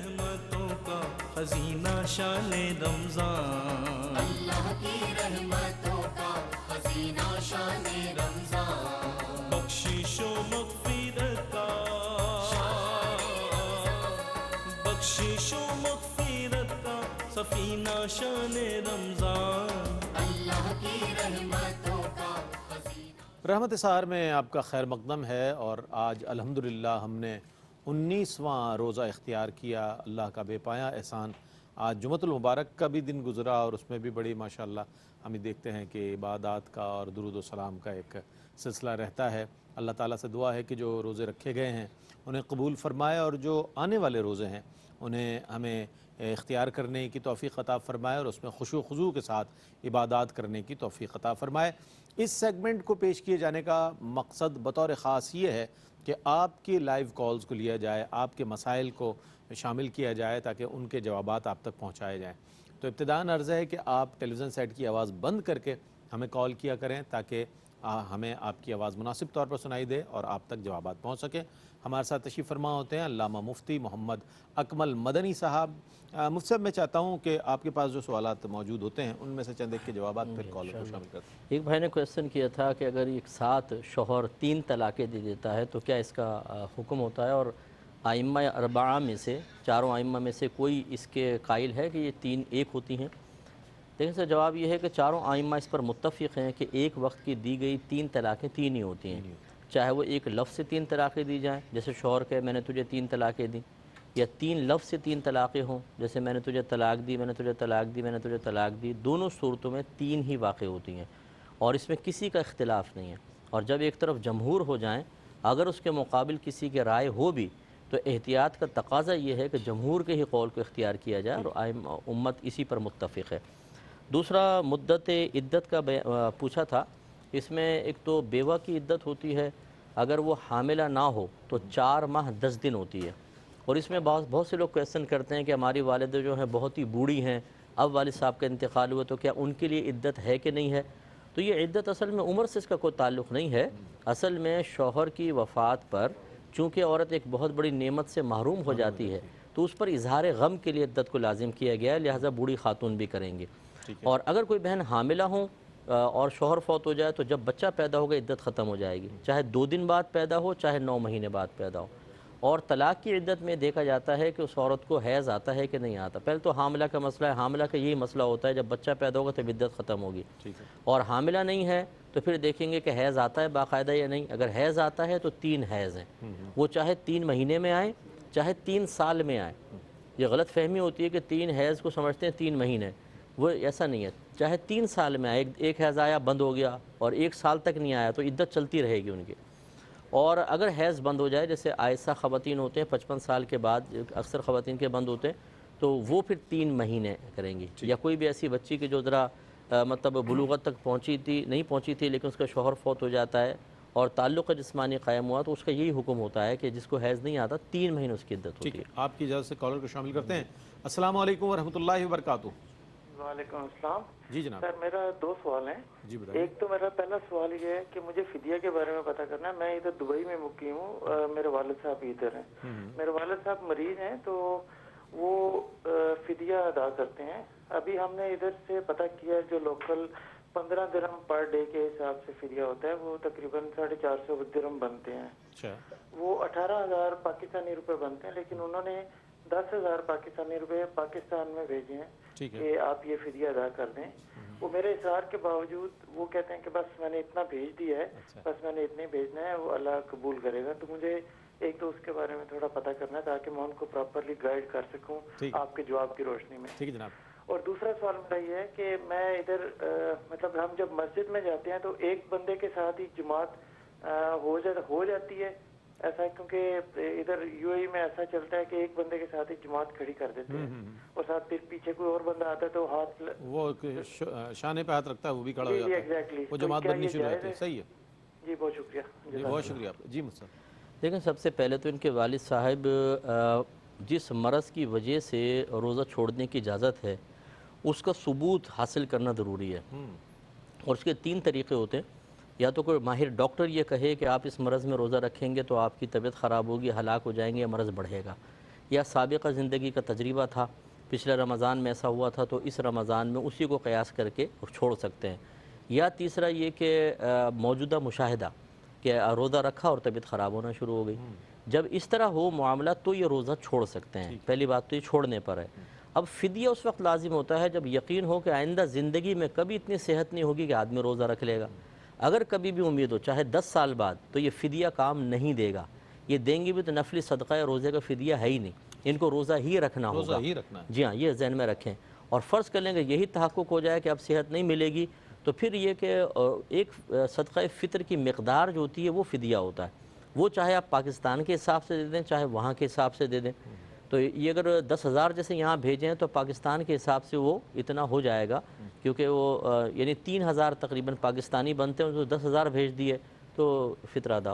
رحمتوں کا خزینہ شان رمضان، اللہ کی رحمتوں کا خزینہ شان رمضان، بخشش و مغفرت کا، بخشش و مغفرت کا سفینہ شان رمضان، اللہ کی رحمتوں کا خزینہ۔ رحمت سحر میں آپ کا خیر مقدم ہے، اور آج الحمدللہ ہم نے 19واں روزہ اختیار کیا۔ اللہ کا بے پایہ احسان، آج جمعۃ المبارک کا بھی دن گزرا، اور اس میں بھی بڑی ماشاءاللہ ہم دیکھتے ہیں کہ عبادات کا اور درود و سلام کا ایک سلسلہ رہتا ہے۔ اللہ تعالیٰ سے دعا ہے کہ جو روزے رکھے گئے ہیں انہیں قبول فرمائے، اور جو آنے والے روزے ہیں انہیں ہمیں اختیار کرنے کی توفیق عطا فرمائے، اور اس میں خشوع و خضوع کے ساتھ عبادات کرنے کی توفیق عطا فرمائے۔ اس سیگمنٹ کو پیش کیے جانے کا مقصد بطور خاص یہ ہے کہ آپ کی لائیو کالز کو لیا جائے، آپ کے مسائل کو شامل کیا جائے تاکہ ان کے جوابات آپ تک پہنچائے جائیں۔ تو ابتداً عرض ہے کہ آپ ٹیلی ویژن سیٹ کی آواز بند کر کے ہمیں کال کیا کریں تاکہ ہمیں آپ کی آواز مناسب طور پر سنائی دے اور آپ تک جوابات پہنچ سکیں۔ ہمارے ساتھ تشریف فرما ہوتے ہیں علامہ مفتی محمد اکمل مدنی صاحب۔ مفتی صاحب، میں چاہتا ہوں کہ آپ کے پاس جو سوالات موجود ہوتے ہیں ان میں سے چند ایک کے جوابات پھر کالر کو شامل کرتے ہیں۔ ایک بھائی نے کویسچن کیا تھا کہ اگر ایک ساتھ شوہر 3 طلاقیں دے دیتا ہے تو کیا اس کا حکم ہوتا ہے، اور ائمہ اربعہ میں سے، چاروں ائمہ میں سے کوئی اس کے قائل ہے کہ یہ 3 ایک ہوتی ہیں؟ دیکھیں سر، جواب یہ ہے کہ چاروں ائمہ اس پر متفق ہیں کہ ایک وقت کی دی گئی 3 طلاقیں 3 ہی ہوتی ہیں، چاہے وہ ایک لفظ سے 3 طلاقیں دی جائیں جیسے شوہر کہے میں نے تجھے 3 طلاقیں دیں، یا 3 لفظ سے 3 طلاقیں ہوں جیسے میں نے تجھے طلاق دی، میں نے تجھے طلاق دی، میں نے تجھے طلاق دی۔ دونوں صورتوں میں 3 ہی واقع ہوتی ہیں اور اس میں کسی کا اختلاف نہیں ہے۔ اور جب ایک طرف جمہور ہو جائیں، اگر اس کے مقابل کسی کے رائے ہو بھی تو احتیاط کا تقاضا یہ ہے کہ جمہور کے ہی قول کو اختیار کیا جائے، اور امت اسی پر متفق ہے۔ دوسرا، مدت عدت کا پوچھا تھا۔ اس میں ایک تو بیوہ کی عدت ہوتی ہے، اگر وہ حاملہ نہ ہو تو 4 ماہ 10 دن ہوتی ہے، اور اس میں بہت سے لوگ کویسچن کرتے ہیں کہ ہماری والدہ جو ہیں بہت ہی بوڑھی ہیں، اب والد صاحب کا انتقال ہوا تو کیا ان کے لیے عدت ہے کہ نہیں ہے؟ تو یہ عدت اصل میں عمر سے اس کا کوئی تعلق نہیں ہے۔ اصل میں شوہر کی وفات پر چونکہ عورت ایک بہت بڑی نعمت سے محروم ہو جاتی ہے تو اس پر اظہار غم کے لیے عدت کو لازم کیا گیا ہے، لہٰذا بوڑھی خاتون بھی کریں گے۔ اور اگر کوئی بہن حاملہ ہوں اور شوہر فوت ہو جائے تو جب بچہ پیدا ہوگا عدت ختم ہو جائے گی، چاہے 2 دن بعد پیدا ہو چاہے 9 مہینے بعد پیدا ہو۔ اور طلاق کی عدت میں دیکھا جاتا ہے کہ اس عورت کو حیض آتا ہے کہ نہیں آتا۔ پہلے تو حاملہ کا مسئلہ ہے، حاملہ کا یہی مسئلہ ہوتا ہے جب بچہ پیدا ہوگا تو عدت ختم ہوگی، اور حاملہ نہیں ہے تو پھر دیکھیں گے کہ حیض آتا ہے باقاعدہ یا نہیں۔ اگر حیض آتا ہے تو 3 حیض ہیں، وہ چاہے 3 مہینے میں آئیں چاہے 3 سال میں آئیں۔ یہ غلط فہمی ہوتی ہے کہ 3 حیض کو سمجھتے ہیں 3 مہینے، وہ ایسا نہیں ہے، چاہے 3 سال میں آئے، ایک حیض آیا بند ہو گیا اور 1 سال تک نہیں آیا تو عدت چلتی رہے گی ان کی۔ اور اگر حیض بند ہو جائے، جیسے آئسہ خواتین ہوتے ہیں 55 سال کے بعد اکثر خواتین کے بند ہوتے ہیں، تو وہ پھر 3 مہینے کریں گی۔ یا کوئی بھی ایسی بچی کی جو ذرا مطلب بلوغت تک نہیں پہنچی تھی لیکن اس کا شوہر فوت ہو جاتا ہے اور تعلق جسمانی قائم ہوا تو اس کا یہی حکم ہوتا ہے کہ جس کو حیض نہیں آتا 3 مہینے اس کی عدت ہوتی ہے۔ ٹھیک ہے، آپ کی اجازت سے کالر کو شامل کرتے ہیں۔ السلام علیکم ورحمۃ اللہ وبرکاتہ۔ وعلیکم السلام۔ جی جناب۔ سر، میرا 2 سوال ہیں۔ جی بتائیے۔ ایک تو میرا پہلا سوال یہ ہے کہ مجھے فدیہ کے بارے میں پتہ کرنا ہے۔ میں ادھر دبئی میں مقیم ہوں، میرے والد صاحب ادھر ہیں۔ میرے والد صاحب مریض ہیں تو وہ فدیہ ادا کرتے ہیں۔ ابھی ہم نے ادھر سے پتہ کیا جو لوکل 15 درہم پر ڈے کے حساب سے فدیہ ہوتا ہے، وہ تقریباً 450 درہم بنتے ہیں۔ اچھا۔ وہ 18,000 پاکستانی روپے بنتے ہیں، لیکن انہوں نے 10,000 پاکستانی روپے پاکستان میں بھیجے ہیں کہ آپ یہ فدیہ ادا کر دیں۔ وہ میرے اصرار کے باوجود وہ کہتے ہیں کہ بس میں نے اتنا بھیج دیا ہے، بس میں نے اتنے بھیجنا ہے، وہ اللہ قبول کرے گا۔ تو مجھے ایک تو اس کے بارے میں تھوڑا پتہ کرنا ہے تاکہ میں ان کو پراپرلی گائیڈ کر سکوں آپ کے جواب کی روشنی میں۔ ٹھیک ہے جناب۔ اور دوسرا سوال میرا یہ ہے کہ میں ادھر مطلب ہم جب مسجد میں جاتے ہیں تو ایک بندے کے ساتھ ہی جماعت ہو جاتی ہے ایسا، کیونکہ ادھر یو اے میں ایسا چلتا ہے کہ ایک بندے کے ساتھ ہی جماعت کھڑی کر دیتے ہیں اور ساتھ پھر پیچھے کوئی اور بندہ آتا ہے تو ہاتھ وہ شانے پہ ہاتھ رکھتا ہے، وہ بھی کھڑا ہو جاتا ہے، ایگزیکٹلی وہ جماعت بننی شروع ہوتی ہے۔ صحیح ہے جی، بہت شکریہ۔ جی بہت شکریہ آپ کا۔ جی مصطفیٰ۔ دیکھیں، سب سے پہلے تو ان کے والد صاحب جس مرض کی وجہ سے روزہ چھوڑنے کی اجازت ہے اس کا ثبوت حاصل کرنا ضروری ہے، اور اس کے 3 طریقے ہوتے ہیں۔ یا تو کوئی ماہر ڈاکٹر یہ کہے کہ آپ اس مرض میں روزہ رکھیں گے تو آپ کی طبیعت خراب ہوگی، ہلاک ہو جائیں گے، یا مرض بڑھے گا، یا سابقہ زندگی کا تجربہ تھا، پچھلے رمضان میں ایسا ہوا تھا تو اس رمضان میں اسی کو قیاس کر کے چھوڑ سکتے ہیں، یا تیسرا یہ کہ موجودہ مشاہدہ کہ روزہ رکھا اور طبیعت خراب ہونا شروع ہو گئی، جب اس طرح ہو معاملہ تو یہ روزہ چھوڑ سکتے ہیں، پہلی بات تو یہ چھوڑنے پر ہے۔ اب فدیہ اس وقت لازم ہوتا ہے جب یقین ہو کہ آئندہ زندگی میں کبھی اتنی صحت نہیں ہوگی کہ آدمی روزہ رکھ لے گا، اگر کبھی بھی امید ہو چاہے 10 سال بعد تو یہ فدیہ کام نہیں دے گا، یہ دیں گے بھی تو نفلی صدقہ یا روزے کا فدیہ ہے ہی نہیں، ان کو روزہ ہی رکھنا ہوگا، روزہ ہی رکھنا ہے۔ جی ہاں یہ ذہن میں رکھیں، اور فرض کر لیں کہ یہی تحقق ہو جائے کہ اب صحت نہیں ملے گی تو پھر یہ کہ ایک صدقہ فطر کی مقدار جو ہوتی ہے وہ فدیہ ہوتا ہے، وہ چاہے آپ پاکستان کے حساب سے دے دیں چاہے وہاں کے حساب سے دے دیں، تو یہ اگر 10,000 جیسے یہاں بھیجیں تو پاکستان کے حساب سے وہ اتنا ہو جائے گا، کیونکہ وہ یعنی 3,000 تقریباً پاکستانی بنتے ہیں، تو 10,000 بھیج دیے تو فطر ادا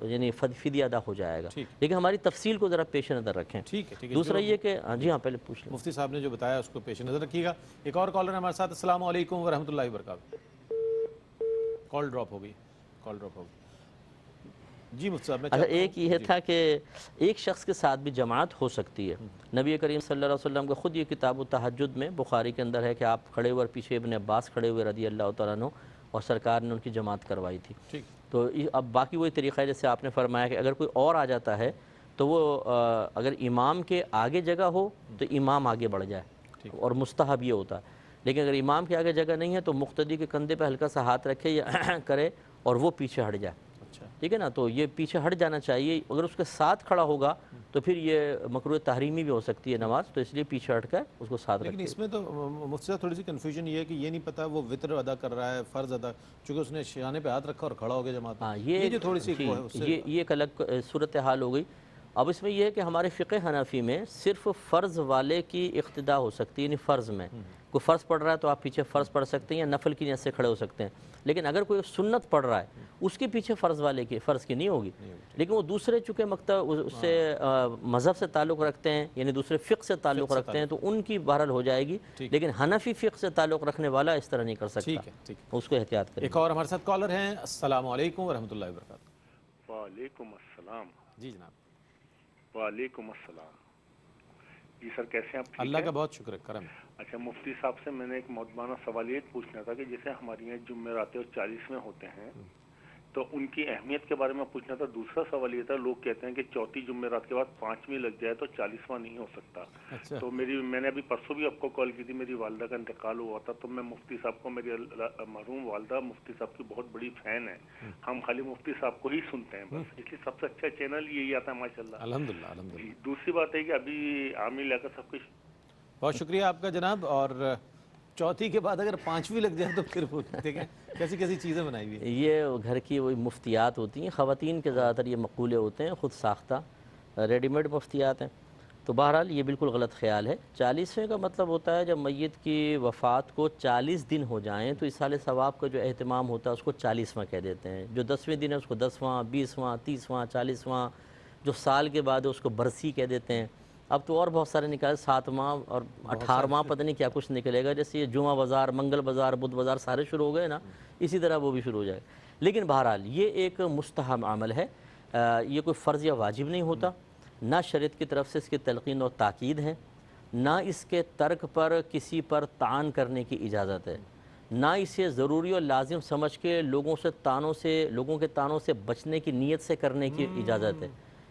یعنی فدیہ ادا ہو جائے گا، لیکن ہماری تفصیل کو ذرا پیش نظر رکھیں۔ ٹھیک ہے، دوسرا یہ کہ جی ہاں پہلے پوچھ لیں، مفتی صاحب نے جو بتایا اس کو پیش نظر رکھیے گا۔ ایک اور کالر ہمارے ساتھ، السلام علیکم ورحمۃ اللہ وبرکاتہ۔ کال ڈراپ ہو گئی، جی مفتی صاحب میں اچھا ایک یہ تھا کہ ایک شخص کے ساتھ بھی جماعت ہو سکتی ہے، نبی کریم صلی اللہ علیہ وسلم کا خود یہ کتاب التہجد میں بخاری کے اندر ہے کہ آپ کھڑے ہوئے اور پیچھے ابن عباس کھڑے ہوئے رضی اللہ تعالیٰ عنہ، اور سرکار نے ان کی جماعت کروائی تھی۔ تو اب باقی وہی طریقہ ہے جیسے آپ نے فرمایا کہ اگر کوئی اور آ جاتا ہے تو وہ اگر امام کے آگے جگہ ہو تو امام آگے بڑھ جائے، اور مستحب یہ ہوتا ہے، لیکن اگر امام کے آگے جگہ نہیں ہے تو مقتدی کے کندھے پہ ہلکا سا ہاتھ رکھے یا کرے اور وہ پیچھے ہٹ جائے، ٹھیک ہے نا، تو یہ پیچھے ہٹ جانا چاہیے، اگر اس کے ساتھ کھڑا ہوگا تو پھر یہ مکروہ تحریمی بھی ہو سکتی ہے نماز، تو اس لیے پیچھے ہٹ کر اس کو ساتھ رکھیں۔ لیکن اس میں تو مفتی صاحب تھوڑی سی کنفیوژن یہ ہے کہ یہ نہیں پتا وہ وطر ادا کر رہا ہے فرض ادا، چونکہ اس نے شانے پہ ہاتھ رکھا اور کھڑا ہو گیا جماعت، ہاں یہ جو تھوڑی سی یہ ایک الگ صورتحال ہو گئی۔ اب اس میں یہ ہے کہ ہمارے فقہ حنفی میں صرف فرض والے کی اقتداء ہو سکتی ہے، یعنی فرض میں کوئی فرض پڑھ رہا ہے تو آپ پیچھے فرض پڑھ سکتے ہیں یا نفل کی نیت سے کھڑے ہو سکتے ہیں، لیکن اگر کوئی سنت پڑھ رہا ہے اس کے پیچھے فرض والے کی فرض کی نہیں ہوگی، لیکن وہ دوسرے چونکہ مکتب اس سے مذہب سے تعلق رکھتے ہیں، یعنی دوسرے فقہ سے تعلق رکھتے ہیں تو ان کی بہرحال ہو جائے گی، لیکن حنفی فقہ سے تعلق رکھنے والا اس طرح نہیں کر سکتا، اس کو احتیاط کریں۔ ایک اور ہمارے ساتھ کالر ہیں، السلام علیکم ورحمۃ اللہ وبرکاتہ۔ وعلیکم السلام۔ جی جناب۔ وعلیکم السلام۔ جی سر کیسے ہیں آپ؟ اللہ کا بہت شکر ہے، کرم۔ اچھا مفتی صاحب سے میں نے ایک مودبانہ سوال یہ پوچھنا تھا کہ جیسے ہمارے یہاں جمعرات اور 40ویں ہوتے ہیں تو ان کی اہمیت کے بارے میں پوچھنا تھا۔ دوسرا سوال یہ تھا، لوگ کہتے ہیں کہ چوتھی جمعرات کے بعد 5ویں لگ جائے تو 40واں نہیں ہو سکتا، تو میں نے ابھی پرسوں بھی آپ کو کال کی تھی، میری والدہ کا انتقال ہوا تھا، تو میں مفتی صاحب کو، میری مرحوم والدہ مفتی صاحب کی بہت بڑی فین ہے، ہم خالی مفتی صاحب کو ہی سنتے ہیں بس، اس لیے سب سے اچھا چینل یہی آتا ہے ماشاءاللہ، الحمدللہ الحمدللہ۔ دوسری بات ہے کہ ابھی عامر لیاقت صاحب کی بہت شکریہ آپ کا جناب، اور چوتھی کے بعد اگر 5ویں لگ جائے تو پھر وہ دیکھیں کیسی کیسی چیزیں بنائی ہوئی ہیں۔ یہ گھر کی وہی مفتیات ہوتی ہیں، خواتین کے زیادہ تر یہ مقولے ہوتے ہیں، خود ساختہ ریڈی میڈ مفتیات ہیں، تو بہرحال یہ بالکل غلط خیال ہے۔ 40ویں کا مطلب ہوتا ہے جب میت کی وفات کو 40 دن ہو جائیں تو اصالہ ثواب کا جو اہتمام ہوتا ہے اس کو 40واں کہہ دیتے ہیں، جو 10ویں دن ہے اس کو 10واں، 20واں، 30واں، 40واں، جو سال کے بعد ہے اس کو برسی کہہ دیتے ہیں، اب تو اور بہت سارے نکالے، 7واں اور 18واں، پتہ نہیں کیا کچھ نکلے گا، جیسے یہ جمعہ بازار، منگل بازار، بدھ بازار سارے شروع ہو گئے نا، اسی طرح وہ بھی شروع ہو جائے گا، لیکن بہرحال یہ ایک مستحب عمل ہے، یہ کوئی فرض یا واجب نہیں ہوتا، نہ شریعت کی طرف سے اس کی تلقین اور تاکید ہے، نہ اس کے ترک پر کسی پر طعن کرنے کی اجازت ہے، نہ اسے ضروری اور لازم سمجھ کے لوگوں کے تانوں سے بچنے کی نیت سے کرنے کی اجازت ہے،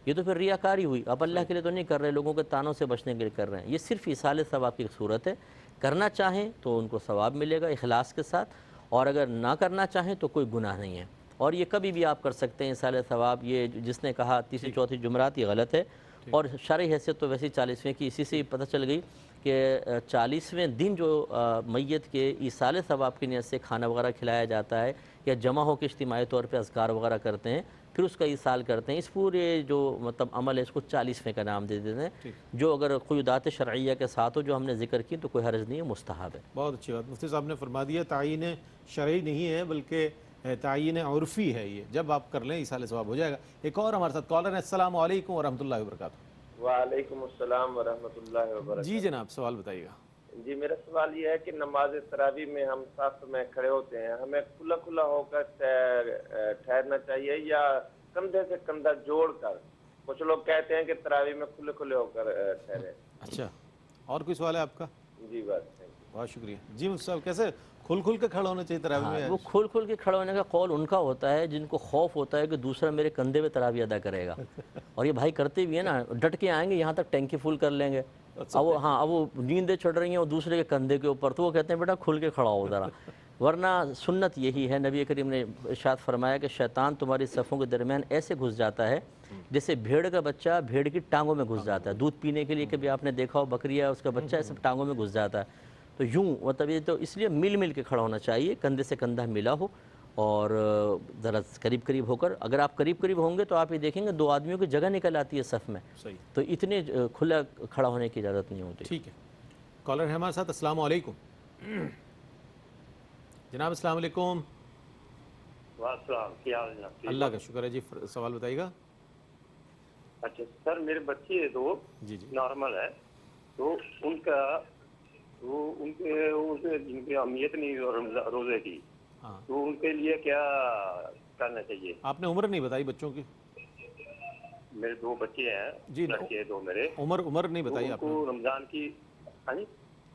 یہ تو پھر ریاکاری ہوئی، اب اللہ کے لیے تو نہیں کر رہے، لوگوں کے تانوں سے بچنے کے لیے کر رہے ہیں، یہ صرف ایصال ثواب کی صورت ہے، کرنا چاہیں تو ان کو ثواب ملے گا اخلاص کے ساتھ، اور اگر نہ کرنا چاہیں تو کوئی گناہ نہیں ہے، اور یہ کبھی بھی آپ کر سکتے ہیں ایصال ثواب، یہ جس نے کہا تیسری چوتھی جمعرات یہ غلط ہے، اور شرعی حیثیت تو ویسے 40ویں کی اسی سے ہی پتہ چل گئی کہ 40ویں دن جو میت کے ایصال ثواب کی نیت سے کھانا وغیرہ کھلایا جاتا ہے یا جمع ہو کے اجتماعی طور پہ اذکار وغیرہ کرتے ہیں، پھر اس کا ایصال کرتے ہیں، اس پورے جو مطلب عمل ہے اس کو 40ویں کا نام دے دیتے ہیں، جو اگر قیودات شرعیہ کے ساتھ ہو جو ہم نے ذکر کی تو کوئی حرج نہیں ہے، مستحب ہے۔ بہت اچھی بات مفتی صاحب نے فرما دیا، تعین شرعی نہیں ہے بلکہ تعین عرفی ہے، یہ جب آپ کر لیں ایصال ثواب ہو جائے گا۔ ایک اور ہمارے ساتھ کالر ہے، السلام علیکم ورحمۃ اللہ وبرکاتہ۔ وعلیکم السلام ورحمۃ اللہ وبرکاتہ۔ جی جناب سوال بتائیے گا۔ جی میرا سوال یہ ہے کہ نماز تراویح میں ہم صف میں کھڑے ہوتے ہیں، ہمیں کھلا کھلا ہو کر ٹھہرنا چاہیے یا کندھے سے کندھا جوڑ کر کچھ لوگ کہتے ہیں کہ تراویح میں کھلے کھلے ہو کر ٹھہرے. اچھا، اور کوئی سوال ہے آپ کا؟ جی بات. بہت شکریہ. جی مفتی صاحب، کیسے کھل کھل کے کھڑا ہونا چاہیے تراویح میں؟ وہ کھل کھل کے کھڑا ہونے کا قول ان کا ہوتا ہے جن کو خوف ہوتا ہے کہ دوسرا میرے کندھے پہ تراویح ادا کرے گا. اور یہ بھائی کرتے بھی ہیں نا، ڈٹ کے آئیں گے یہاں تک ٹینکی فل کر لیں گے. اب وہ نیندیں چڑھ رہی ہیں اور دوسرے کے کندھے کے اوپر، تو وہ کہتے ہیں بیٹا کھل کے کھڑا ہو ذرا. ورنہ سنت یہی ہے، نبی کریم نے ارشاد فرمایا کہ شیطان تمہاری صفوں کے درمیان ایسے گھس جاتا ہے جیسے بھیڑ کا بچہ بھیڑ کی ٹانگوں میں گھس جاتا ہے. دودھ پینے کے لیے کبھی آپ نے دیکھا ہو بکری ہے اس کا بچہ ایسے ٹانگوں میں گھس جاتا ہے. تو یوں مطلب یہ تو اس لیے مل مل کے کھڑا ہونا چاہیے، کندھے سے کندھا ملا ہو اور ذرا قریب قریب ہو کر. اگر آپ قریب قریب ہوں گے تو آپ یہ دیکھیں گے 2 آدمیوں کی جگہ نکل آتی ہے صف میں. صحیح. تو اتنے کھلا کھڑا ہونے کی اجازت نہیں ہوتی. ٹھیک ہے. کالر ہے ہمارے ساتھ. السلام علیکم جناب. السلام علیکم. السلام. کیا حال جناب؟ اللہ کا شکر ہے. جی سوال بتائیے گا. اچھا سر، میرے بچے 2 جی جی نارمل ہے، تو ان کے جن کی اہمیت نہیں روزے کی، ہاں، تو ان کے لیے کیا کرنا چاہیے؟ آپ نے عمر نہیں بتائی بچوں کی. میرے 2 بچے ہیں جی، لڑکے 2 میرے. عمر نہیں تو بتائی ان آپ نے. کو رمضان کی، ہاں جی،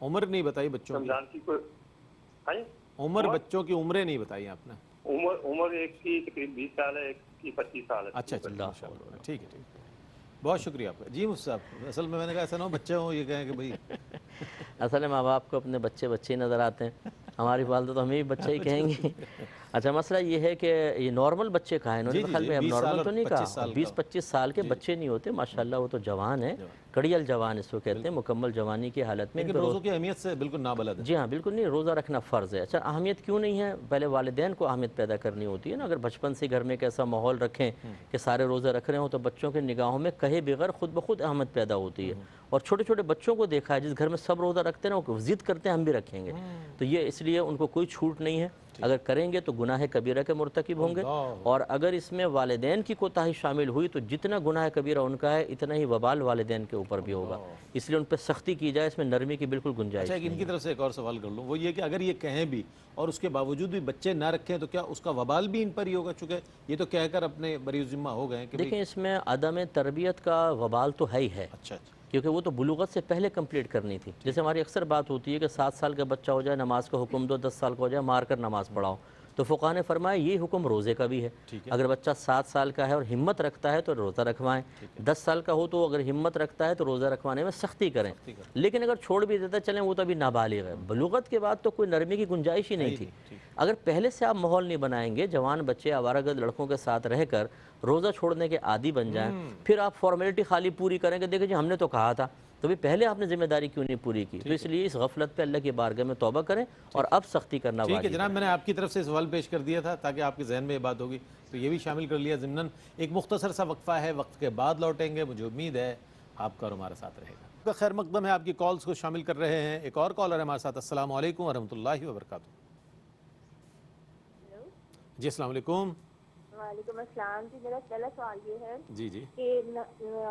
عمر نہیں بتائی بچوں کی. رمضان کی کوئی، ہاں جی، عمر بچوں کی عمریں نہیں بتائی آپ نے. عمر ایک کی تقریباً 20 سال ہے، ایک کی 25 سال ہے. اچھا اچھا، ماشاء اللہ. ٹھیک ہے ٹھیک ہے. بہت شکریہ آپ کا. جی مفتی صاحب، اصل میں نے کہا ایسا نہ ہو بچے ہوں یہ کہیں کہ بھائی. اصل میں ماں باپ کو اپنے بچے ہی نظر آتے ہیں. ہماری والدہ تو ہمیں بھی بچہ ہی کہیں گی. اچھا مسئلہ یہ ہے کہ یہ نارمل بچے کہا ہے انہوں نے، خیال میں اب نارمل تو نہیں کہا. 20-25 سال کے بچے نہیں ہوتے ماشاءاللہ، وہ تو جوان ہیں، کڑیل جوان اس کو کہتے ہیں، مکمل جوانی کی حالت میں. لیکن روزوں کی اہمیت سے بالکل نابلد ہے. جی ہاں بالکل نہیں، روزہ رکھنا فرض ہے. اچھا اہمیت کیوں نہیں ہے؟ پہلے والدین کو اہمیت پیدا کرنی ہوتی ہے نا. اگر بچپن سے گھر میں ایک ایسا ماحول رکھیں کہ سارے روزہ رکھ رہے ہوں تو بچوں کے نگاہوں میں کہے بغیر خود بخود اہمیت پیدا ہوتی ہے. اور چھوٹے چھوٹے بچوں کو دیکھا ہے جس گھر میں سب روزہ رکھتے ہیں نا وہ ضد کرتے ہیں ہم بھی رکھیں گے. تو یہ اس لیے ان کو کوئی چھوٹ نہیں ہے. اگر کریں گے تو گناہ کبیرہ کے مرتکب ہوں گے، اور اگر اس میں والدین کی کوتاہی شامل ہوئی تو جتنا گناہ کبیرہ ان کا ہے اتنا ہی وبال والدین کے اوپر بھی ہوگا. اس لیے ان پہ سختی کی جائے، اس میں نرمی کی بالکل گنجائش اچھا، ان کی طرف سے ایک اور سوال کر لوں. وہ یہ کہ اگر یہ کہیں بھی اور اس کے باوجود بھی بچے نہ رکھیں تو کیا اس کا وبال بھی ان پر ہی ہوگا؟ چونکہ یہ تو کہہ کر اپنے بری ذمہ ہو گئے کہ دیکھیں اس میں عدم تربیت کا وبال تو ہے ہی ہے. اچھا اچھا، کیونکہ وہ تو بلوغت سے پہلے کمپلیٹ کرنی تھی. جیسے ہماری اکثر بات ہوتی ہے کہ 7 سال کا بچہ ہو جائے نماز کا حکم دو، 10 سال کا ہو جائے مار کر نماز پڑھاؤ. تو فقہاء نے فرمایا یہ حکم روزے کا بھی ہے. اگر بچہ 7 سال کا ہے اور ہمت رکھتا ہے تو روزہ رکھوائیں. 10 سال کا ہو تو اگر ہمت رکھتا ہے تو روزہ رکھوانے میں سختی کریں. لیکن اگر چھوڑ بھی دیتا چلیں وہ تو ابھی نابالغ ہے. بلوغت کے بعد تو کوئی نرمی کی گنجائش ہی نہیں تھی. اگر پہلے سے آپ ماحول نہیں بنائیں گے، جوان بچے آوارہ گرد لڑکوں کے ساتھ رہ کر روزہ چھوڑنے کے عادی بن جائیں، پھر آپ فارمیلٹی خالی پوری کریں کہ دیکھیں جی ہم نے تو کہا تھا، تو بھی پہلے آپ نے ذمہ داری کیوں نہیں پوری کی؟ تو اس لیے اس غفلت پہ اللہ کی بارگاہ میں توبہ کریں اور اب سختی کرنا واجب ہے. ٹھیک ہے جناب، میں نے آپ کی طرف سے سوال پیش کر دیا تھا تاکہ آپ کے ذہن میں یہ بات ہوگی تو یہ بھی شامل کر لیا. ضمناً ایک مختصر سا وقفہ ہے، وقت کے بعد لوٹیں گے. مجھے امید ہے آپ کا اور ہمارے ساتھ رہے گا. خیر مقدم ہے، آپ کی کالز کو شامل کر رہے ہیں. ایک اور کالر ہے ہمارے ساتھ. السلام علیکم ورحمۃ اللہ وبرکاتہ. جی السلام علیکم. وعلیکم السلام. جی میرا پہلا سوال یہ ہے جی جی کہ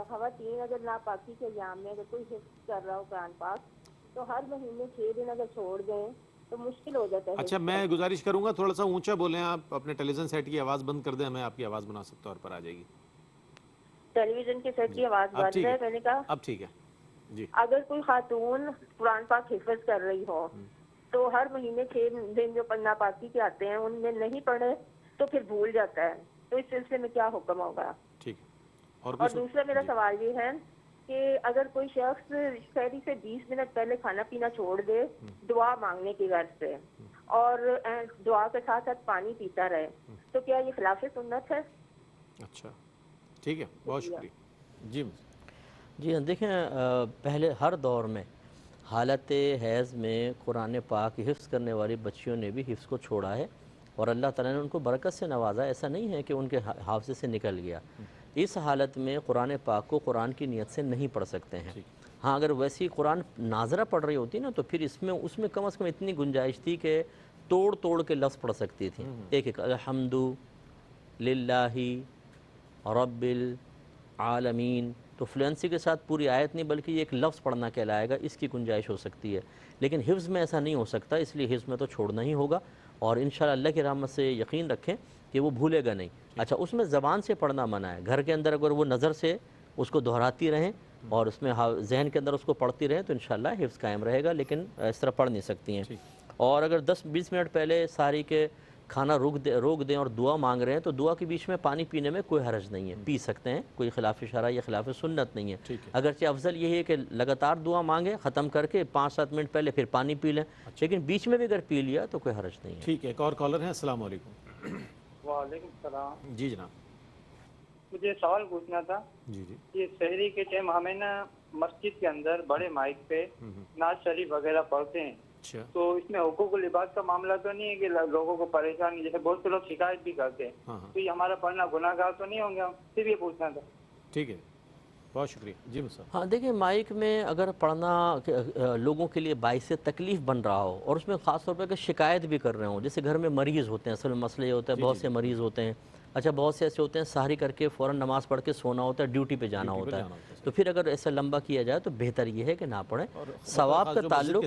خواتین اگر ناپاکی کے ایام میں اگر کوئی حفظ کر رہا ہو قرآن پاک تو ہر مہینے 6 دن اگر چھوڑ دیں تو مشکل ہو جاتا ہے. اچھا میں گزارش کروں گا تھوڑا سا اونچا بولیں آپ. اپنے ٹیلی ویژن سیٹ کی آواز بند کر دیں، ہمیں آپ کی آواز مناسب طور پر آ جائے گی. ٹیلی ویژن کے سیٹ کی آواز بند ہے. میں نے کہا اب ٹھیک ہے. جی اگر کوئی خاتون قرآن پاک حفظ کر رہی ہو تو ہر مہینے 6 دن جو ناپاکی کے آتے ہیں ان میں نہیں پڑھے تو پھر بھول جاتا ہے، تو اس سلسلے میں کیا حکم ہوگا؟ ٹھیک. اور دوسرا میرا سوال یہ ہے کہ اگر کوئی شخص سحری سے 20 منٹ پہلے کھانا پینا چھوڑ دے دعا مانگنے کی غرض سے اور دعا کے ساتھ ساتھ پانی پیتا رہے تو کیا یہ خلاف سنت ہے؟ اچھا ٹھیک ہے، بہت شکریہ. جی دیکھیں پہلے ہر دور میں حالت حیض میں قرآن پاک حفظ کرنے والی بچیوں نے بھی حفظ کو چھوڑا ہے اور اللہ تعالیٰ نے ان کو برکت سے نوازا. ایسا نہیں ہے کہ ان کے حافظے سے نکل گیا. اس حالت میں قرآن پاک کو قرآن کی نیت سے نہیں پڑھ سکتے ہیں. ہاں اگر ویسی قرآن ناظرہ پڑھ رہی ہوتی نا تو پھر اس میں کم از کم اتنی گنجائش تھی کہ توڑ کے لفظ پڑھ سکتی تھی. ایک الحمد للہ رب العالمین، تو فلوئنسی کے ساتھ پوری آیت نہیں بلکہ یہ ایک لفظ پڑھنا کہلائے گا، اس کی گنجائش ہو سکتی ہے. لیکن حفظ میں ایسا نہیں ہو سکتا، اس لیے حفظ میں تو چھوڑنا ہی ہوگا. اور انشاءاللہ اللہ کی رحمت سے یقین رکھیں کہ وہ بھولے گا نہیں. اچھا اس میں زبان سے پڑھنا منع ہے. گھر کے اندر اگر وہ نظر سے اس کو دہراتی رہیں اور اس میں ذہن کے اندر اس کو پڑھتی رہیں تو انشاءاللہ حفظ قائم رہے گا، لیکن اس طرح پڑھ نہیں سکتی ہیں۔ اور اگر 10-20 منٹ پہلے ساری کے کھانا روک دیں اور دعا مانگ رہے ہیں تو دعا کے بیچ میں پانی پینے میں کوئی حرج نہیں ہے، پی سکتے ہیں، کوئی خلاف شرع یا خلاف سنت نہیں ہے۔ اگرچہ افضل یہی ہے کہ لگاتار دعا مانگیں، ختم کر کے 5-7 منٹ پہلے پھر پانی پی لیں، لیکن بیچ میں بھی اگر پی لیا تو کوئی حرج نہیں ہے۔ ٹھیک ہے، ایک اور کالر ہیں۔ السلام علیکم۔ وعلیکم السلام۔ جی جناب، مجھے سوال پوچھنا تھا۔ جی جی، یہ سحری کے ٹائم ہمیں نا مسجد کے اندر بڑے مائک پہ نعت شریف وغیرہ پڑھتے ہیں، اچھا، تو اس میں حقوق العباد کا معاملہ تو نہیں ہے کہ لوگوں کو پریشانی، جیسے بہت سے لوگ شکایت بھی کرتے ہیں، تو یہ ہمارا پڑھنا گناہ گار تو نہیں ہوں گے؟ ہم صرف یہ پوچھنا تھا۔ ٹھیک ہے، بہت شکریہ۔ جی مصعب۔ ہاں دیکھیں، مائک میں اگر پڑھنا لوگوں کے لیے باعث تکلیف بن رہا ہو اور اس میں خاص طور پہ کہ شکایت بھی کر رہے ہوں، جیسے گھر میں مریض ہوتے ہیں، اصل میں مسئلہ یہ ہوتا ہے بہت سے مریض ہوتے ہیں، اچھا بہت سے ایسے ہوتے ہیں سحری کر کے فوراً نماز پڑھ کے سونا ہوتا ہے، ڈیوٹی پہ جانا ہوتا ہے، تو پھر اگر ایسا لمبا کیا جائے تو بہتر یہ ہے کہ نہ پڑھیں۔ ثواب کا تعلق،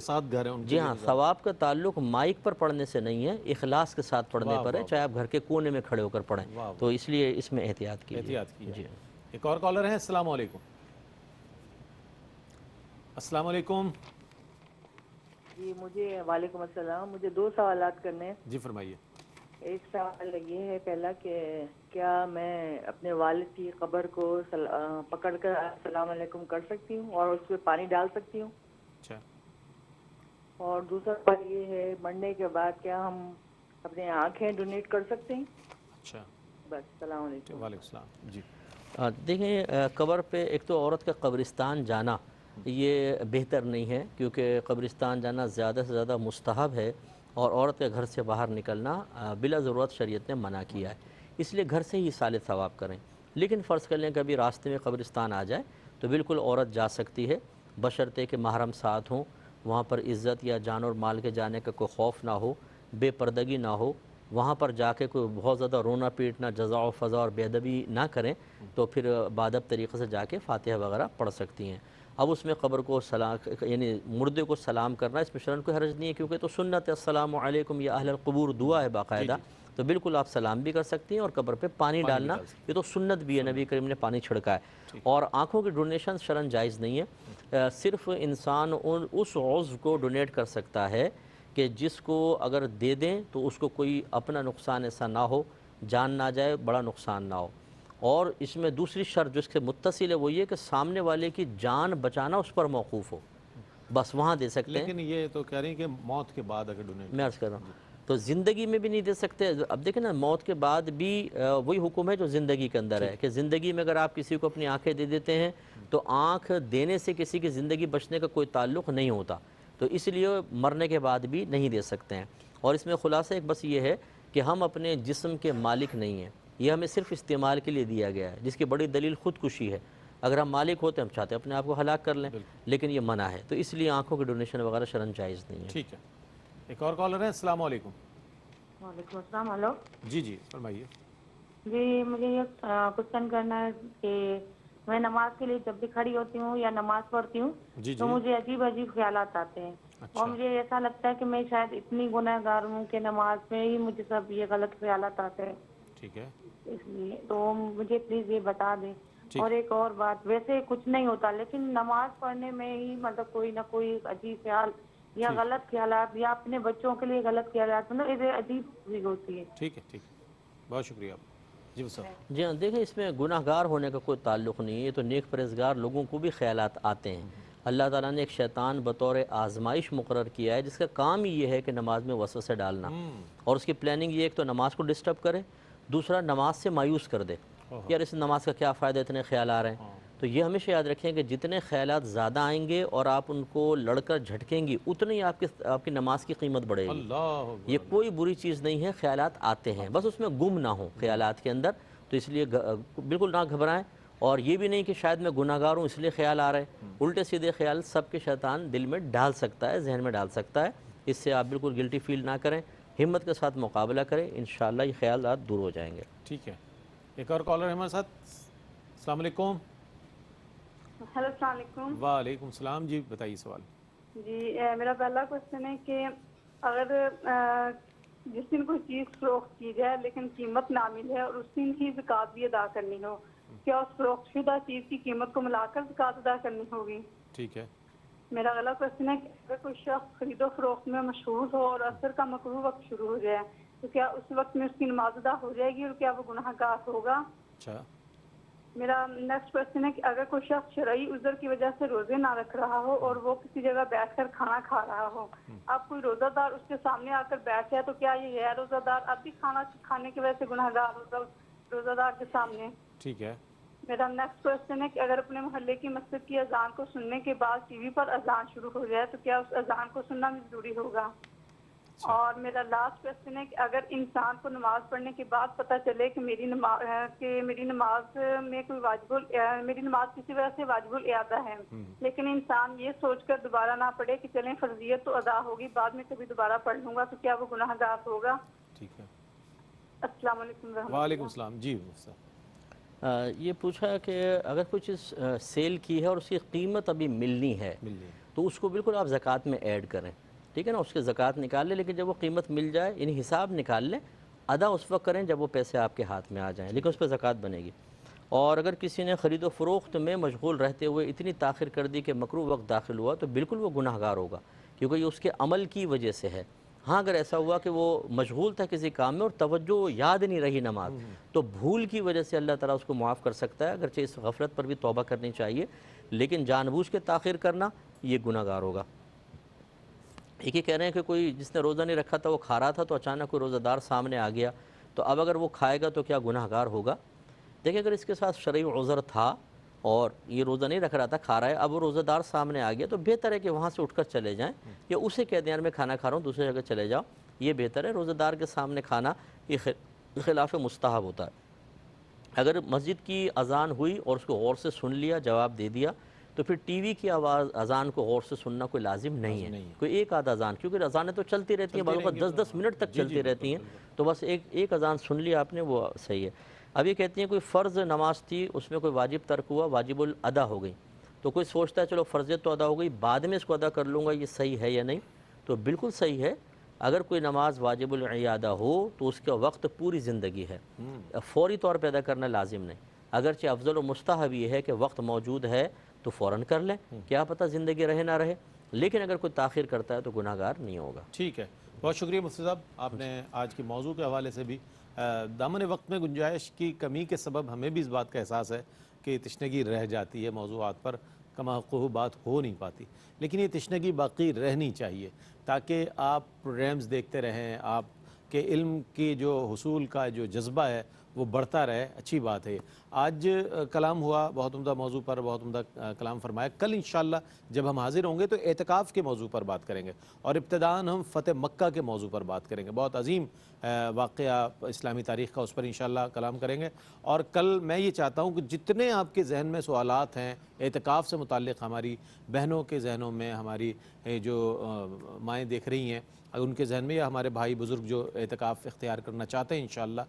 جی ہاں، ثواب کا تعلق مائک پر پڑھنے سے نہیں ہے، اخلاص کے ساتھ پڑھنے پر ہے، چاہے آپ گھر کے کونے میں کھڑے ہو کر پڑھیں، تو اس لیے اس میں احتیاط کیجیے۔ جی، ایک اور کالر ہیں۔ السلام علیکم۔ السلام علیکم۔ جی مجھے، وعلیکم السلام، مجھے 2 سوالات کرنے ہیں۔ جی فرمائیے۔ ایک سوال یہ ہے پہلا کہ کیا میں اپنے والد کی قبر کو پکڑ کر السلام علیکم کر سکتی ہوں اور اس پہ پانی ڈال سکتی ہوں؟ اچھا۔ اور دوسرا سوال یہ ہے مرنے کے بعد کیا ہم اپنے آنکھیں ڈونیٹ کر سکتے ہیں؟ اچھا، بس، السلام علیکم۔ وعلیکم السلام۔ جی، دیکھیں، قبر پہ ایک تو عورت کا قبرستان جانا یہ بہتر نہیں ہے، کیونکہ قبرستان جانا زیادہ سے زیادہ مستحب ہے، اور عورت کے گھر سے باہر نکلنا بلا ضرورت شریعت نے منع کیا ہے، اس لیے گھر سے ہی صالح ثواب کریں۔ لیکن فرض کر لیں کہ ابھی راستے میں قبرستان آ جائے تو بالکل عورت جا سکتی ہے، بشرطے کہ محرم ساتھ ہوں، وہاں پر عزت یا جان اور مال کے جانے کا کوئی خوف نہ ہو، بے پردگی نہ ہو، وہاں پر جا کے کوئی بہت زیادہ رونا پیٹنا، جزا و فضا اور بے ادبی نہ کریں، تو پھر بادب طریقے سے جا کے فاتحہ وغیرہ پڑھ سکتی ہیں۔ اب اس میں قبر کو یعنی مردے کو سلام کرنا، اس میں شرعاً کوئی حرج نہیں ہے، کیونکہ تو سنت ہے، السلام علیکم یا اہل القبور دعا ہے باقاعدہ، تو بالکل آپ سلام بھی کر سکتی ہیں، اور قبر پہ پانی ڈالنا یہ تو سنت بھی ہے، نبی کریم نے پانی چھڑکا ہے۔ اور آنکھوں کی ڈونیشن شرعاً جائز نہیں ہے، صرف انسان اس عضو کو ڈونیٹ کر سکتا ہے کہ جس کو اگر دے دیں تو اس کو کوئی اپنا نقصان ایسا نہ ہو، جان نہ جائے، بڑا نقصان نہ ہو۔ اور اس میں دوسری شرط جو اس کے متصل ہے وہ یہ کہ سامنے والے کی جان بچانا اس پر موقوف ہو، بس وہاں دے سکتے ہیں۔ لیکن یہ تو کہہ رہی ہیں کہ موت کے بعد اگر ڈونیٹ، میں عرض کر رہا ہوں تو زندگی میں بھی نہیں دے سکتے۔ اب دیکھیں نا، موت کے بعد بھی وہی حکم ہے جو زندگی کے اندر ہے، کہ زندگی میں اگر آپ کسی کو اپنی آنکھیں دے دیتے ہیں تو آنکھ دینے سے کسی کی زندگی بچنے کا کوئی تعلق نہیں ہوتا، تو اس لیے مرنے کے بعد بھی نہیں دے سکتے ہیں۔ اور اس میں خلاصہ ایک بس یہ ہے کہ ہم اپنے جسم کے مالک نہیں ہیں، یہ ہمیں صرف استعمال کے لیے دیا گیا ہے، جس کی بڑی دلیل خودکشی ہے۔ اگر ہم مالک ہوتے ہم چاہتے اپنے آپ کو ہلاک کر لیں، لیکن یہ منع ہے، تو اس لیے آنکھوں کی ڈونیشن وغیرہ شرعاً جائز نہیں ہے۔ ٹھیک ہے، ایک اور کالر ہے۔ السلام علیکم۔ وعلیکم السلام۔ ہلو جی جی فرمائیے۔ جی، مجھے یہ کوشچن کرنا ہے کہ میں نماز کے لیے جب بھی کھڑی ہوتی ہوں یا نماز پڑھتی ہوں تو مجھے عجیب عجیب خیالات آتے ہیں، اور مجھے ایسا لگتا ہے کہ میں شاید اتنی گناہ گار ہوں کہ نماز میں ہی مجھے سب یہ غلط خیالات آتے ہیں۔ ٹھیک ہے، اس لیے تو مجھے پلیز یہ بتا دیں۔ اور ایک اور بات، ویسے کچھ نہیں ہوتا لیکن نماز پڑھنے میں ہی مطلب کوئی نہ کوئی عجیب خیال یا غلط خیالات یا اپنے بچوں کے لیے غلط خیالات، مطلب یہ عجیب چیز ہوتی ہے۔ ٹھیک ہے، ٹھیک ہے، بہت شکریہ آپ۔ جی صاحب۔ جی ہاں، دیکھیں اس میں گناہ گار ہونے کا کوئی تعلق نہیں ہے، یہ تو نیک پرہیزگار لوگوں کو بھی خیالات آتے ہیں۔ اللہ تعالیٰ نے ایک شیطان بطور آزمائش مقرر کیا ہے جس کا کام ہی یہ ہے کہ نماز میں وسوسے ڈالنا، اور اس کی پلاننگ یہ ایک تو نماز کو ڈسٹرب کرے، دوسرا نماز سے مایوس کر دے، یار اس نماز کا کیا فائدہ، اتنے خیال آ رہے ہیں۔ تو یہ ہمیشہ یاد رکھیں کہ جتنے خیالات زیادہ آئیں گے اور آپ ان کو لڑ کر جھٹکیں گی، اتنی ہی آپ کی نماز کی قیمت بڑھے گی۔ یہ کوئی بری چیز نہیں ہے، خیالات آتے ہیں، بس اس میں گم نہ ہوں خیالات کے اندر، تو اس لیے بالکل نہ گھبرائیں۔ اور یہ بھی نہیں کہ شاید میں گناہ گار ہوں اس لیے خیال آ رہے ہیں، الٹے سیدھے خیال سب کے شیطان دل میں ڈال سکتا ہے، ذہن میں ڈال سکتا ہے، اس سے آپ بالکل گلٹی فیل نہ کریں، ہمت کے ساتھ مقابلہ کریں، انشاءاللہ یہ خیالات دور ہو جائیں گے۔ ٹھیک ہے، ایک اور کالر ہے ہمارے ساتھ۔ السلام علیکم۔ ہیلو، السلام علیکم۔ وعلیکم السلام، جی بتائیے سوال۔ جی، میرا پہلا کوشچن ہے کہ اگر جس دن کوئی چیز فروخت کی جائے لیکن قیمت نہ ملے اور اس دن کی زکوٰۃ بھی ادا کرنی ہو، کیا اس فروخت شدہ چیز کی قیمت کو ملا کر زکوٰۃ ادا کرنی ہوگی؟ ٹھیک ہے. میرا اگلا کوشچن ہے کہ اگر کوئی شخص خرید و فروخت میں مشغول ہو اور عصر کا مکروہ وقت شروع ہو جائے تو کیا اس وقت میں اس کی نماز ادا ہو جائے گی اور کیا وہ گناہ گار ہوگا؟ اچھا. میرا نیکسٹ کوشچن ہے کہ اگر کوئی شخص شرعی عذر کی وجہ سے روزے نہ رکھ رہا ہو اور وہ کسی جگہ بیٹھ کر کھانا کھا رہا ہو، اب کوئی روزہ دار اس کے سامنے آ کر بیٹھ جائے تو کیا یہ غیر روزہ دار اب بھی کھانا کھانے کی وجہ سے گناہ گار ہوگا روزہ دار کے سامنے؟ ٹھیک ہے. میرا نیکسٹ کوشچن ہے کہ اگر اپنے محلے کی مسجد کی اذان کو سننے کے بعد ٹی وی پر اذان شروع ہو جائے تو کیا اس اذان کو سننا بھی ضروری ہوگا؟ اور میرا لاسٹ کوشچن ہے کہ اگر انسان کو نماز پڑھنے کے بعد پتہ چلے کہ میری نماز میں کوئی میری نماز کسی وجہ سے واجب الاعادہ ہے، لیکن انسان یہ سوچ کر دوبارہ نہ پڑھے کہ چلیں فرضیت تو ادا ہوگی بعد میں کبھی دوبارہ پڑھ لوں گا، تو کیا وہ گناہ گار ہوگا؟ ٹھیک ہے. السلام علیکم ورحمۃ اللہ. وعلیکم السلام. جی یہ پوچھا کہ اگر کوئی چیز سیل کی ہے اور اس کی قیمت ابھی ملنی ہے تو اس کو بالکل آپ زکوٰۃ میں ایڈ کریں، ٹھیک ہے نا، اس کے زکوٰۃ نکال لیں، لیکن جب وہ قیمت مل جائے یعنی حساب نکال لیں، ادا اس وقت کریں جب وہ پیسے آپ کے ہاتھ میں آ جائیں، لیکن اس پہ زکوٰۃ بنے گی. اور اگر کسی نے خرید و فروخت میں مشغول رہتے ہوئے اتنی تاخیر کر دی کہ مکروہ وقت داخل ہوا تو بالکل وہ گناہ گار ہوگا، کیونکہ یہ اس کے عمل کی وجہ سے ہے. ہاں اگر ایسا ہوا کہ وہ مشغول تھا کسی کام میں اور توجہ یاد نہیں رہی نماز، تو بھول کی وجہ سے اللہ تعالیٰ اس کو معاف کر سکتا ہے، اگرچہ اس غفلت پر بھی توبہ کرنی چاہیے، لیکن جان بوجھ کے تاخیر کرنا یہ گناہ گار ہوگا. ایک ہی کہہ رہے ہیں کہ کوئی جس نے روزہ نہیں رکھا تھا وہ کھا رہا تھا تو اچانک کوئی روزہ دار سامنے آ گیا، تو اب اگر وہ کھائے گا تو کیا گناہ گار ہوگا؟ دیکھیں اگر اس کے ساتھ شرعی عذر تھا اور یہ روزہ نہیں رکھ رہا تھا، کھا رہا ہے، اب وہ روزہ دار سامنے آ گیا تو بہتر ہے کہ وہاں سے اٹھ کر چلے جائیں، یا اسے کہہ دیں یار میں کھانا کھا رہا ہوں دوسری جگہ چلے جاؤ، یہ بہتر ہے. روزہ دار کے سامنے کھانا یہ خلاف مستحب ہوتا ہے. اگر مسجد کی اذان ہوئی اور اس کو غور سے سن لیا، جواب دے دیا، تو پھر ٹی وی کی آواز اذان کو غور سے سننا کوئی لازم نہیں ہے. کوئی ایک آدھ اذان، کیونکہ اذانیں تو چلتی رہتی ہیں، بعض اوقات 10-10 منٹ تک چلتی رہتی ہیں، تو بس ایک اذان سن لیا آپ نے، وہ صحیح ہے. اب یہ کہتی ہیں کوئی فرض نماز تھی اس میں کوئی واجب ترک ہوا، واجب الادا ہو گئی، تو کوئی سوچتا ہے چلو فرضیت تو ادا ہو گئی بعد میں اس کو ادا کر لوں گا، یہ صحیح ہے یا نہیں؟ تو بالکل صحیح ہے. اگر کوئی نماز واجب الاعادہ ہو تو اس کا وقت پوری زندگی ہے، فوری طور پہ ادا کرنا لازم نہیں. اگرچہ افضل و مستحب یہ ہے کہ وقت موجود ہے تو فوراً کر لیں، کیا پتہ زندگی رہے نہ رہے، لیکن اگر کوئی تاخیر کرتا ہے تو گناہ گار نہیں ہوگا. ٹھیک ہے. بہت شکریہ مفتی صاحب، آپ نے آج کی موضوع کے حوالے سے بھی دامن وقت میں گنجائش کی کمی کے سبب ہمیں بھی اس بات کا احساس ہے کہ تشنگی رہ جاتی ہے، موضوعات پر کما حقوق بات ہو نہیں پاتی، لیکن یہ تشنگی باقی رہنی چاہیے تاکہ آپ پروگرامز دیکھتے رہیں، آپ کے علم کی جو حصول کا جو جذبہ ہے وہ بڑھتا رہے. اچھی بات ہے. آج کلام ہوا بہت عمدہ موضوع پر، بہت عمدہ کلام فرمایا. کل انشاءاللہ جب ہم حاضر ہوں گے تو اعتکاف کے موضوع پر بات کریں گے اور ابتداءً ہم فتح مکہ کے موضوع پر بات کریں گے. بہت عظیم واقعہ اسلامی تاریخ کا، اس پر انشاءاللہ کلام کریں گے. اور کل میں یہ چاہتا ہوں کہ جتنے آپ کے ذہن میں سوالات ہیں اعتکاف سے متعلق، ہماری بہنوں کے ذہنوں میں، ہماری جو مائیں دیکھ رہی ہیں ان کے ذہن میں، یا ہمارے بھائی بزرگ جو اعتکاف اختیار کرنا چاہتے ہیں انشاءاللہ،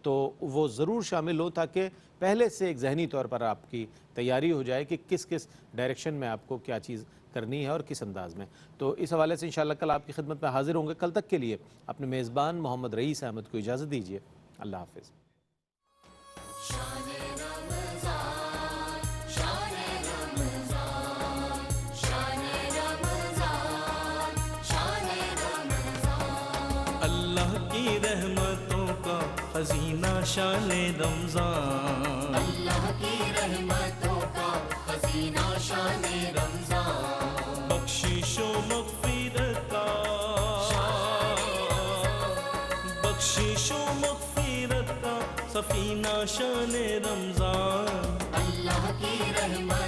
تو وہ ضرور شامل ہو تاکہ پہلے سے ایک ذہنی طور پر آپ کی تیاری ہو جائے کہ کس کس ڈائریکشن میں آپ کو کیا چیز کرنی ہے اور کس انداز میں. تو اس حوالے سے انشاءاللہ کل آپ کی خدمت میں حاضر ہوں گے. کل تک کے لیے اپنے میزبان محمد رئیس احمد کو اجازت دیجیے. اللہ حافظ. اللہ کی رحمتوں کا خزینہ شان رمضان، اللہ کی رحمتوں کا خزینہ شان رمضان، بخشش و مغفرت کا، بخشش و مغفرت کا سفینہ شان رمضان، اللہ کی رحمت